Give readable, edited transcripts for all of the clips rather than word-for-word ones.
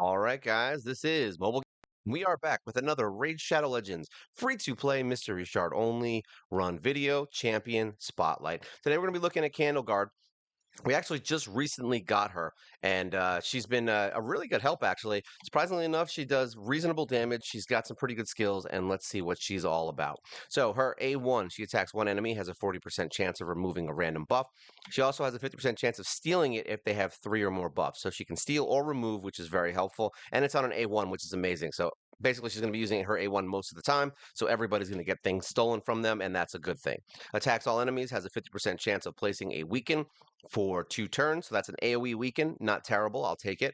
All right, guys, this is Mobile. We are back with another Raid Shadow Legends free-to-play mystery shard only run video champion spotlight. Today we're going to be looking at Candleguard. We actually just recently got her, and she's been a really good help, actually. Surprisingly enough, she does reasonable damage. She's got some pretty good skills, and let's see what she's all about. So her A1, she attacks one enemy, has a 40% chance of removing a random buff. She also has a 50% chance of stealing it if they have 3 or more buffs. So she can steal or remove, which is very helpful, and it's on an A1, which is amazing. So basically, she's going to be using her A1 most of the time, so everybody's going to get things stolen from them, and that's a good thing. Attacks all enemies, has a 50% chance of placing a weaken for 2 turns. So that's an AoE weaken. Not terrible. I'll take it.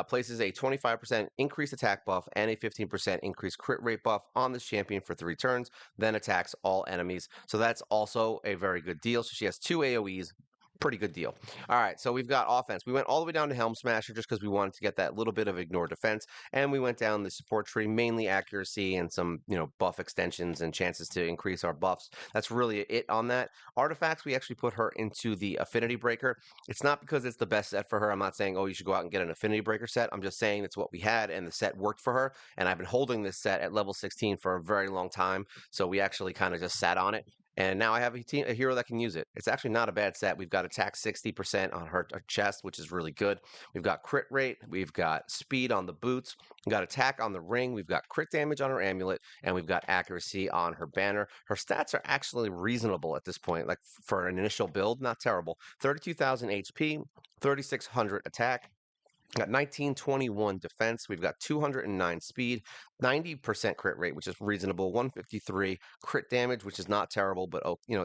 Places a 25% increased attack buff and a 15% increased crit rate buff on this champion for 3 turns, then attacks all enemies. So that's also a very good deal. So she has 2 AoEs. Pretty good deal. All right, so we've got offense. We went all the way down to Helm Smasher just because we wanted to get that little bit of ignore defense, and we went down the support tree, mainly accuracy and some, buff extensions and chances to increase our buffs. That's really it on that. Artifacts, we actually put her into the Affinity Breaker. It's not because it's the best set for her. I'm not saying, oh, you should go out and get an Affinity Breaker set. I'm just saying it's what we had, and the set worked for her, and I've been holding this set at level 16 for a very long time, so we actually kind of just sat on it. And now I have a hero that can use it. It's actually not a bad set. We've got attack 60% on her chest, which is really good. We've got crit rate. We've got speed on the boots. We've got attack on the ring. We've got crit damage on her amulet. And we've got accuracy on her banner. Her stats are actually reasonable at this point. Like for an initial build, not terrible. 32,000 HP, 3,600 attack. Got 1921 defense. We've got 209 speed, 90% crit rate, which is reasonable. 153 crit damage, which is not terrible, but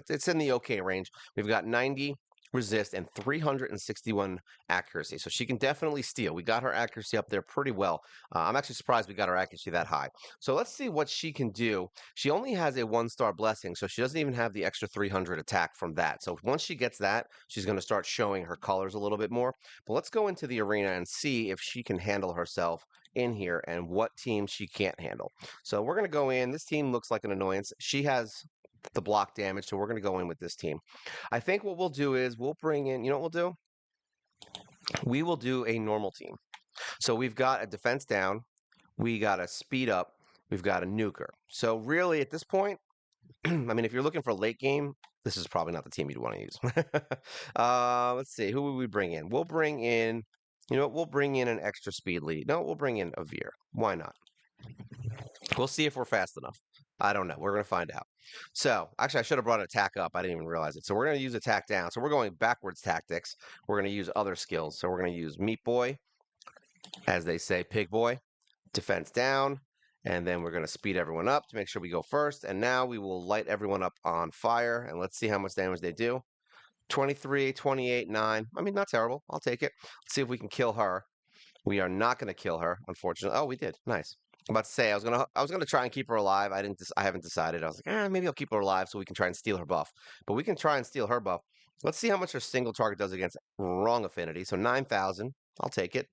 it's in the okay range. We've got 90 resist and 361 accuracy. So she can definitely steal. We got her accuracy up there pretty well. I'm actually surprised we got her accuracy that high. So let's see what she can do. She only has a 1-star blessing, so she doesn't even have the extra 300 attack from that. So once she gets that, she's going to start showing her colors a little bit more. But let's go into the arena and see if she can handle herself in here and what team she can't handle. So we're going to go in. This team looks like an annoyance. She has the block damage, so we're going to go in with this team. I think what we'll do is we'll bring in, you know what we'll do? We will do a normal team. So we've got a defense down, we got a speed up, we've got a nuker. So really at this point, I mean, if you're looking for late game, this is probably not the team you'd want to use. Let's see, who would we bring in? We'll bring in, we'll bring in an extra speed lead. No, we'll bring in a Veer. Why not? We'll see if we're fast enough. I don't know. We're going to find out. So, actually, I should have brought attack up. I didn't even realize it. So, we're going to use attack down. So, we're going backwards tactics. We're going to use other skills. So, we're going to use Meat Boy, as they say, Pig Boy, defense down, and then we're going to speed everyone up to make sure we go first. And now we will light everyone up on fire, and let's see how much damage they do. 23, 28, 9. I mean, not terrible. I'll take it. Let's see if we can kill her. We are not going to kill her, unfortunately. Oh, we did. Nice. I'm about to say I was gonna try and keep her alive. I haven't decided. I was like, maybe I'll keep her alive so we can try and steal her buff. But we can try and steal her buff. Let's see how much her single target does against wrong affinity. So 9,000. I'll take it.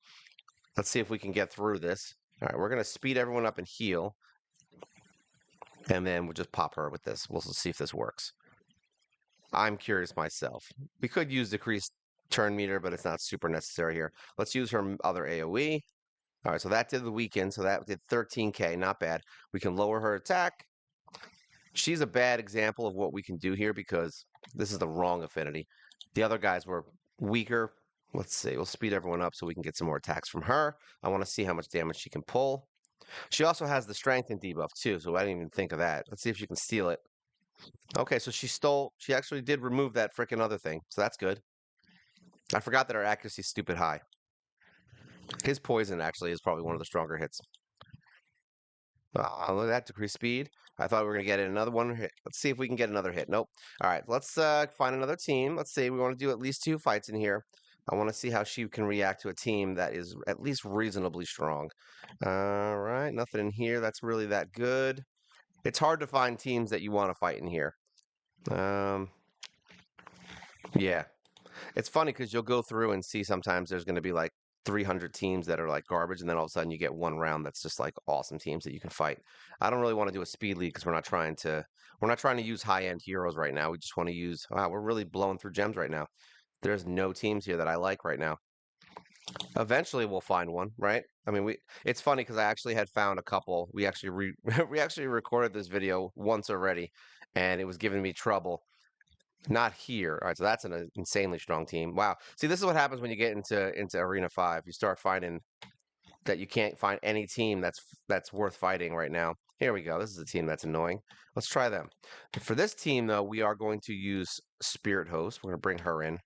Let's see if we can get through this. All right, we're gonna speed everyone up and heal, and then we'll just pop her with this. We'll see if this works. I'm curious myself. We could use decreased turn meter, but it's not super necessary here. Let's use her other AoE. All right, so that did the weekend, so that did 13K, not bad. We can lower her attack. She's a bad example of what we can do here because this is the wrong affinity. The other guys were weaker. Let's see, we'll speed everyone up so we can get some more attacks from her. I want to see how much damage she can pull. She also has the strength and debuff too, so I didn't even think of that. Let's see if she can steal it. Okay, so she actually did remove that freaking other thing, so that's good. I forgot that her accuracy is stupid high. His poison actually is probably one of the stronger hits. Look at that, decreased speed. I thought we were going to get another one hit. Let's see if we can get another hit. Nope. All right, let's find another team. Let's see. We want to do at least 2 fights in here. I want to see how she can react to a team that is at least reasonably strong. All right, nothing in here that's really that good. It's hard to find teams that you want to fight in here. Yeah. It's funny because you'll go through and see sometimes there's going to be like 300 teams that are like garbage, and then all of a sudden you get one round that's just like awesome teams that you can fight. I don't really want to do a speed league because we're not trying to use high-end heroes right now. We just want to use we're really blowing through gems right now. There's no teams here that I like right now. Eventually we'll find one, right? I mean, it's funny because I actually had found a couple. We actually we actually recorded this video once already, and it was giving me trouble. Not here. All right, so that's an insanely strong team. Wow. See, this is what happens when you get into Arena 5. You start finding that you can't find any team that's worth fighting right now. Here we go. This is a team that's annoying. Let's try them. For this team, though, we are going to use Spirit Host. We're going to bring her in.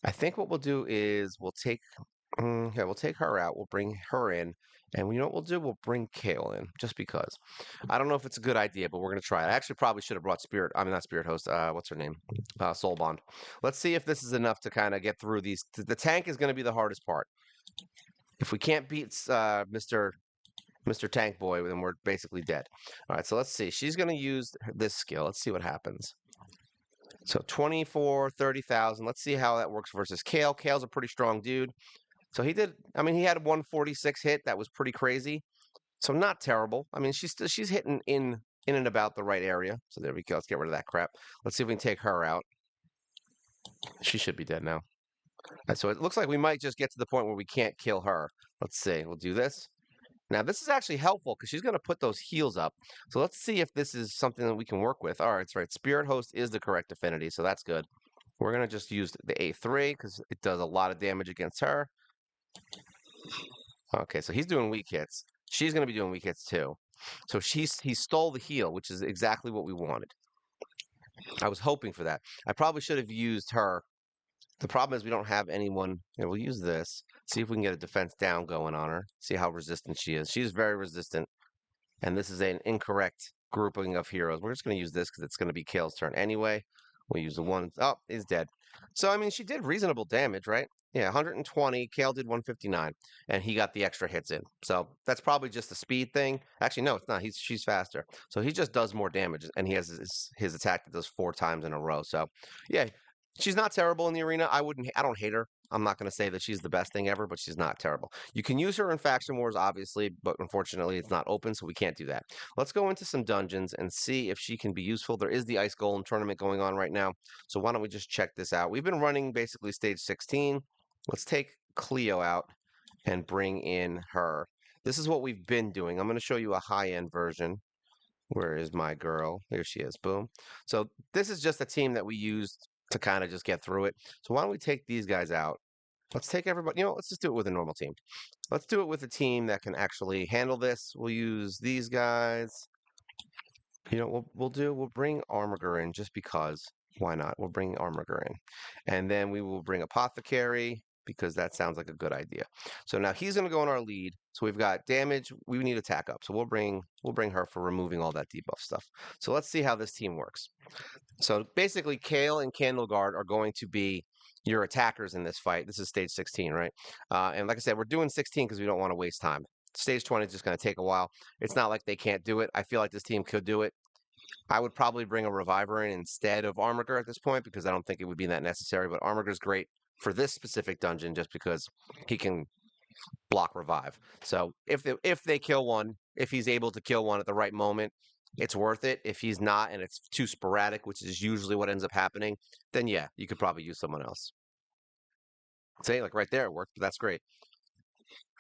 I think what we'll do is we'll take yeah, we'll take her out. We'll bring her in. And you know what we'll do? We'll bring Kale in just because. I don't know if it's a good idea, but we're going to try it. I actually probably should have brought Spirit. I mean, not Spirit Host. What's her name? Soul Bond. Let's see if this is enough to kind of get through these. The tank is going to be the hardest part. If we can't beat Mr. Tank Boy, then we're basically dead. All right, so let's see. She's going to use this skill. Let's see what happens. So 24, 30,000. Let's see how that works versus Kale. Kale's a pretty strong dude. So he did, I mean, he had a 146 hit. That was pretty crazy. So not terrible. I mean, she's hitting in and about the right area. So there we go. Let's get rid of that crap. Let's see if we can take her out. She should be dead now. So it looks like we might just get to the point where we can't kill her. Let's see. We'll do this. Now, this is actually helpful because she's going to put those heals up. So let's see if this is something that we can work with. All right, that's right. Spirit Host is the correct affinity, so that's good. We're going to just use the A3 because it does a lot of damage against her. Okay, so he's doing weak hits. She's going to be doing weak hits too. So he stole the heal, which is exactly what we wanted. I was hoping for that. I probably should have used her. The problem is we don't have anyone. We'll use this. See if we can get a defense down going on her. See how resistant she is. She's very resistant. And this is an incorrect grouping of heroes. We're just going to use this because it's going to be Kale's turn anyway. We'll use the one. Oh, he's dead. So, I mean, she did reasonable damage, right? Yeah, 120. Kale did 159. And he got the extra hits in. So that's probably just a speed thing. Actually, no, it's not. She's faster. So he just does more damage. And he has his attack that does 4 times in a row. So, yeah, she's not terrible in the arena. I don't hate her. I'm not going to say that she's the best thing ever, but she's not terrible. You can use her in Faction Wars, obviously, but unfortunately it's not open, so we can't do that. Let's go into some dungeons and see if she can be useful. There is the Ice Golem tournament going on right now, so why don't we just check this out? We've been running basically stage 16. Let's take Cleo out and bring in her. This is what we've been doing. I'm going to show you a high-end version. Where is my girl? There she is. Boom. So this is just a team that we used to kind of just get through it. So why don't we take these guys out? Let's take everybody, let's just do it with a normal team. Let's do it with a team that can actually handle this. We'll use these guys. We'll bring Armiger in just because. Why not? We'll bring Armiger in. And then we will bring Apothecary because that sounds like a good idea. So now he's going to go in our lead. So we've got damage. We need attack up. So we'll bring her for removing all that debuff stuff. So let's see how this team works. So basically, Kale and Candleguard are going to be your attackers in this fight. This is stage 16, right? And like I said, we're doing 16 because we don't want to waste time. Stage 20 is just going to take a while. It's not like they can't do it. I feel like this team could do it. I would probably bring a Reviver in instead of Armiger at this point because I don't think it would be that necessary. But Armiger's great for this specific dungeon just because he can block Revive. So if they kill one, if he's able to kill one at the right moment, it's worth it. If he's not and it's too sporadic, which is usually what ends up happening, then yeah, you could probably use someone else. Say, like right there, it worked. That's great.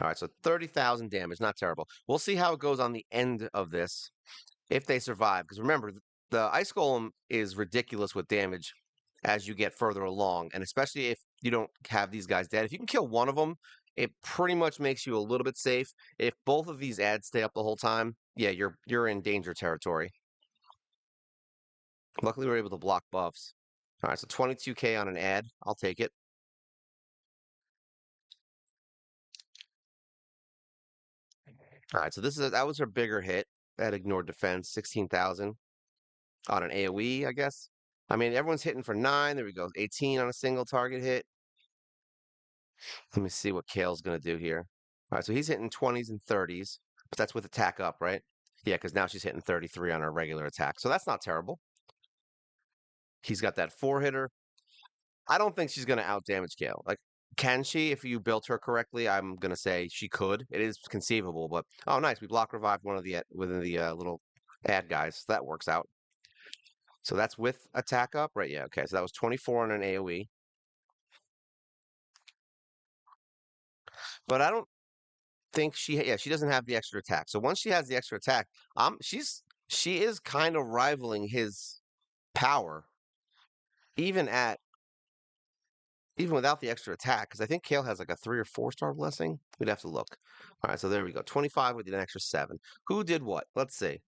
All right, so 30,000 damage, not terrible. We'll see how it goes on the end of this if they survive. Because remember, the Ice Golem is ridiculous with damage as you get further along, and especially if you don't have these guys dead. If you can kill one of them, it pretty much makes you a little bit safe. If both of these ads stay up the whole time, yeah, you're in danger territory. Luckily, we're able to block buffs. All right, so 22K on an ad. I'll take it. All right, so that was her bigger hit. That ignored defense, 16,000 on an AoE, I guess. I mean, everyone's hitting for 9. There we go. 18 on a single target hit. Let me see what Kale's going to do here. All right, so he's hitting 20s and 30s, but that's with attack up, right? Yeah, because now she's hitting 33 on her regular attack. So that's not terrible. He's got that 4-hitter. I don't think she's going to outdamage Kale. Like, can she if you built her correctly? I'm going to say she could. It is conceivable, but oh, nice. We block revive one of the within the little ad guys. So that works out. So that's with attack up, right? Yeah, okay. So that was 24 on an AoE. But I don't think yeah, she doesn't have the extra attack. So once she has the extra attack, she is kind of rivaling his power, even at even without the extra attack, because I think Kale has like a 3 or 4 star blessing. We'd have to look. All right, so there we go. 25 with an extra 7. Who did what? Let's see.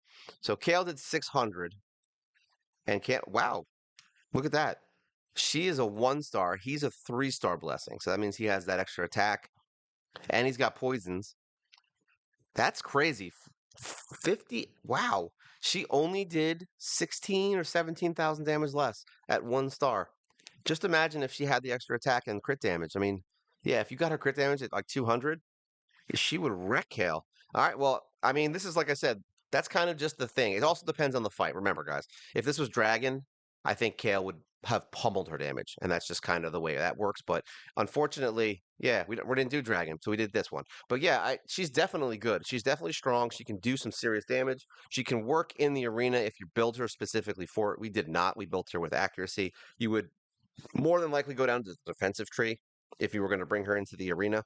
So Kale did 600, and Kale, wow, look at that. She is a 1 star. He's a 3 star blessing. So that means he has that extra attack, and he's got poisons. That's crazy. 50. Wow. She only did 16 or 17,000 damage less at 1 star. Just imagine if she had the extra attack and crit damage. I mean, yeah, if you got her crit damage at like 200, she would wreck Kale. All right. Well, I mean, this is like I said, that's kind of just the thing. It also depends on the fight. Remember, guys, if this was Dragon, I think Kale would have pummeled her damage, and that's just kind of the way that works. But unfortunately, yeah, we didn't do Dragon, so we did this one. But yeah, she's definitely good. She's definitely strong. She can do some serious damage. She can work in the arena if you build her specifically for it. We did not. We built her with accuracy. You would more than likely go down to the defensive tree if you were going to bring her into the arena.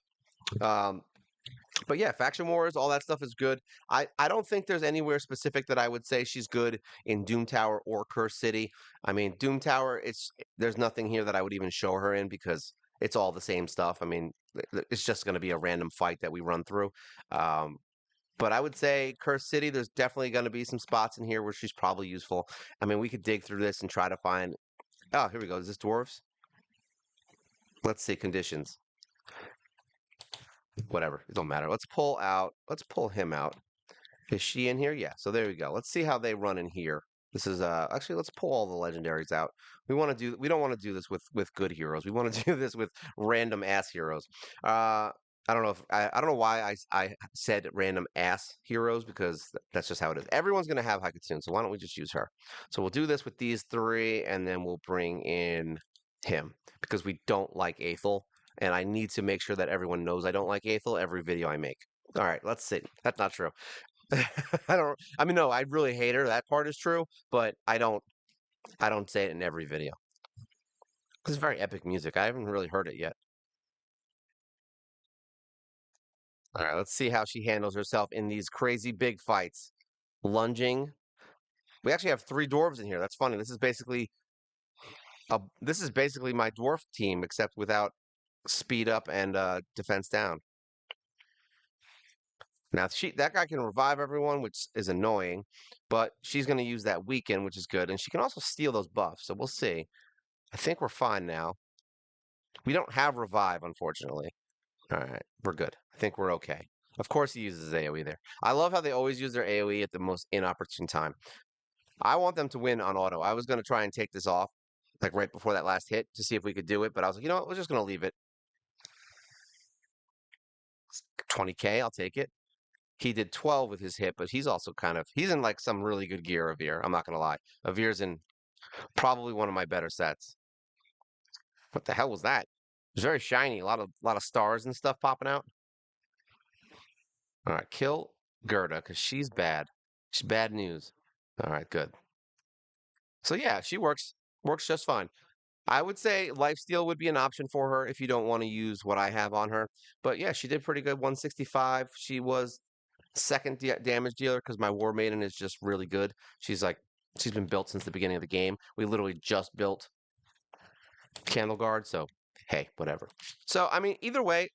Um, but yeah, faction wars, all that stuff is good. I don't think there's anywhere specific that I would say she's good in Doom Tower or Curse City. I mean, Doom Tower, there's nothing here that I would even show her in because it's all the same stuff. I mean, it's just going to be a random fight that we run through. Um, but I would say Curse City, there's definitely going to be some spots in here where she's probably useful. I mean, we could dig through this and try to find. Oh, here we go. Is this dwarves? Let's see conditions. Whatever. It don't matter. Let's pull out. Let's pull him out. Is she in here? Yeah. So there we go. Let's see how they run in here. This is actually let's pull all the legendaries out. We don't want to do this with good heroes. We want to do this with random ass heroes. I don't know if I don't know why I said random ass heroes because that's just how it is. Everyone's gonna have Haikatsun, so why don't we just use her? So we'll do this with these three, and then we'll bring in him because we don't like Aethel, and I need to make sure that everyone knows I don't like Aethel every video I make. All right, let's see. That's not true. I mean, no, I really hate her. That part is true, but I don't say it in every video. It's very epic music. I haven't really heard it yet. All right, let's see how she handles herself in these crazy big fights. Lunging. We actually have 3 dwarves in here. That's funny. This is basically my dwarf team, except without speed up and defense down. Now that guy can revive everyone, which is annoying, but she's going to use that weaken, which is good, and she can also steal those buffs. So we'll see. I think we're fine now. We don't have revive, unfortunately. All right, we're good. I think we're okay. Of course, he uses AoE there. I love how they always use their AoE at the most inopportune time. I want them to win on auto. I was going to try and take this off, like right before that last hit, to see if we could do it, but I was like, you know what? We're just going to leave it. 20k, I'll take it. He did 12 with his hit, but he's also he's in like some really good gear, Avir. I'm not going to lie. Avir's in probably one of my better sets. What the hell was that? It's very shiny. A lot of stars and stuff popping out. All right, kill Gerda because she's bad. She's bad news. All right, good. So yeah, she works just fine. I would say lifesteal would be an option for her if you don't want to use what I have on her. But yeah, she did pretty good. 165. She was second damage dealer because my War Maiden is just really good. She's been built since the beginning of the game. We literally just built Candleguard, so hey, whatever. So I mean, either way,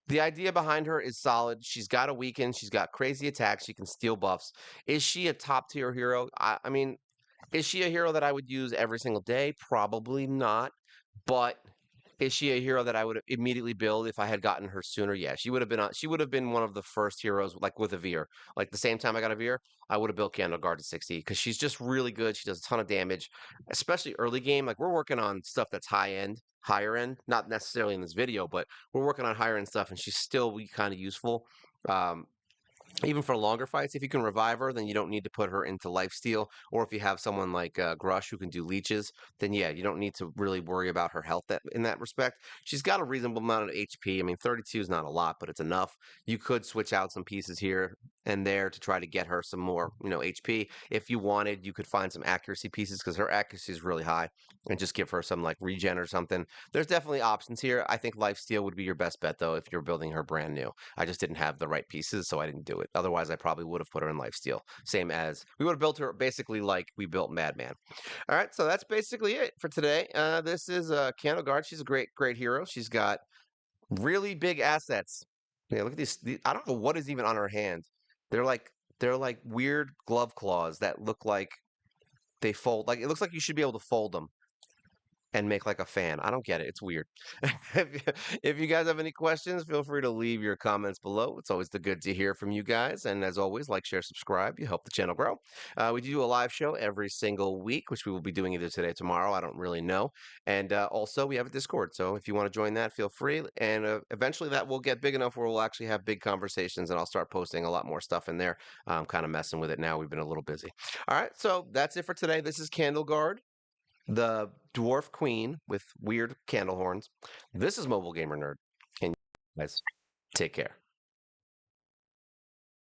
the idea behind her is solid. She's got a weaken. She's got crazy attacks. She can steal buffs. Is she a top tier hero? I mean, is she a hero that I would use every single day? Probably not. But is she a hero that I would immediately build if I had gotten her sooner? Yeah, she would have been one of the first heroes, like with a Veer. Like the same time I got a Veer, I would have built Candleguard to 60 because she's just really good. She does a ton of damage, especially early game. Like we're working on stuff that's higher end, not necessarily in this video, but we're working on higher end stuff, and she's still kind of useful. Um, even for longer fights, if you can revive her, then you don't need to put her into lifesteal. Or if you have someone like Grush who can do leeches, then yeah, you don't need to really worry about her health in that respect. She's got a reasonable amount of HP. I mean, 32 is not a lot, but it's enough. You could switch out some pieces here. and there to try to get her some more, HP. If you wanted, you could find some accuracy pieces because her accuracy is really high, and just give her some like regen or something. There's definitely options here. I think lifesteal would be your best bet though if you're building her brand new. I just didn't have the right pieces, so I didn't do it. Otherwise, I probably would have put her in lifesteal. Same as we would have built her basically like we built Madman. All right, so that's basically it for today. This is Candleguard. She's a great hero. She's got really big assets. Yeah, look at these. I don't know what is even on her hand. They're like they're like weird glove claws that look like they fold. Like it looks like you should be able to fold them and make like a fan. I don't get it. It's weird. If you guys have any questions, feel free to leave your comments below. It's always good to hear from you guys. And as always, like, share, subscribe. You help the channel grow. We do a live show every single week, which we will be doing either today or tomorrow. I don't really know. And also, we have a Discord. So if you want to join that, feel free. And eventually that will get big enough where we'll actually have big conversations and I'll start posting a lot more stuff in there. I'm kind of messing with it now. We've been a little busy. All right. So that's it for today. This is Candleguard, the dwarf queen with weird candle horns. This is Mobile Gamer Nerd. And you guys take care.